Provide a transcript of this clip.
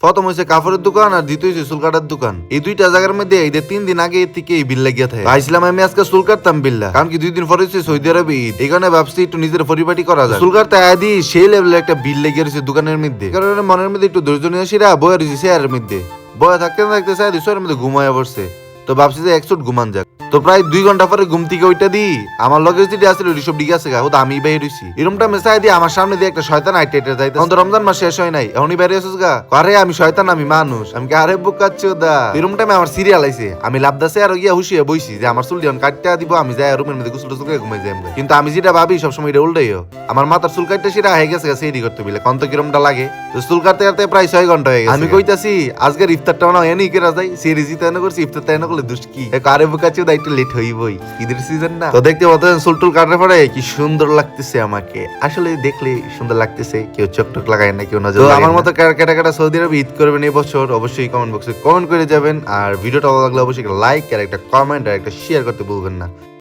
প্রথম হয়েছে কাপড়ের দোকান আর দ্বিতীয় হয়েছে চুল কাটার দোকান। এই দুইটা জায়গার মধ্যে ঈদের 3 দিন আগে থেকে এই বিল লাগিয়ে থাকে। ভাবছিলাম আমি আজকে চুল কাটতাম বিল্লা, কারণ কি 2 দিন পরে হচ্ছে সৌদি আরবে ঈদ, এই কারণে ভাবছি একটু নিজের পরিপাটি করা যায়। চুল কাটতে আদি সেই লেভেলের একটা বিল লেগে রয়েছে দোকানের মধ্যে, কারণ মনের মধ্যে একটু ধৈর্য নিয়ে আসিরা বয়ে রয়েছে চেয়ারের মধ্যে। বয়ে থাকতে থাকতে চাই চেয়ারের মধ্যে ঘুমায় পড়ছে। তো ভাবছি যে একচুট ঘুমান যাক। তো প্রায় 2 ঘন্টা পরে ঘুম থেকে ওইটা দিই আমার লগে যেটি আসলে সব দিকে আছে গা, ও তো আমি বাইরে রইছি। এরকমটা মেসাই দিয়ে আমার সামনে দিয়ে একটা শয়তান আইটে যাইতে, অন্ত রমজান মাস শেষ হয় নাই, এখনই বাইরে আসিস গা। আরে আমি শয়তান, আমি মানুষ, আমি আরে বুক কাচ্ছি ওদা। এরকম টাইমে আমার সিরিয়াল আইছে, আমি লাভদাসে আর গিয়া হুশিয়ে বইছি যে আমার চুল যখন কাটটা দিব আমি যাই রুমের মধ্যে গোসল টোসল করে ঘুমাই যাই। কিন্তু আমি যেটা ভাবি সবসময় এটা উল্টাই, আমার মাথার চুল কাটতে সেটা হয়ে গেছে সেটি করতে বিলে কন্ত কিরমটা লাগে। তো চুল কাটতে কাটতে প্রায় 6 ঘন্টা হয়ে গেছে। আমি কইতাছি আজকের ইফতারটা না এনে কেরা যাই, সিরিজ ইতানো করছি, ইফতারটা এনে করলে দুষ্ট কি আরে বুক কাচ্ছি ওদা, একটু লেট হইবই, ঈদের সিজন না। তো দেখতে পাচ্ছেন চুল টুল কাটার পরে কি সুন্দর লাগতেছে আমাকে, আসলে দেখলে সুন্দর লাগতেছে। কেউ চোখ টোক লাগায় না, কেউ নজর লাগায় না। আমার মতো কেটা কেটা সৌদি আরবে ঈদ করবেন এই বছর অবশ্যই কমেন্ট বক্সে কমেন্ট করে যাবেন। আর ভিডিওটা ভালো লাগলে অবশ্যই লাইক আর একটা কমেন্ট আর একটা শেয়ার করতে ভুলবেন না।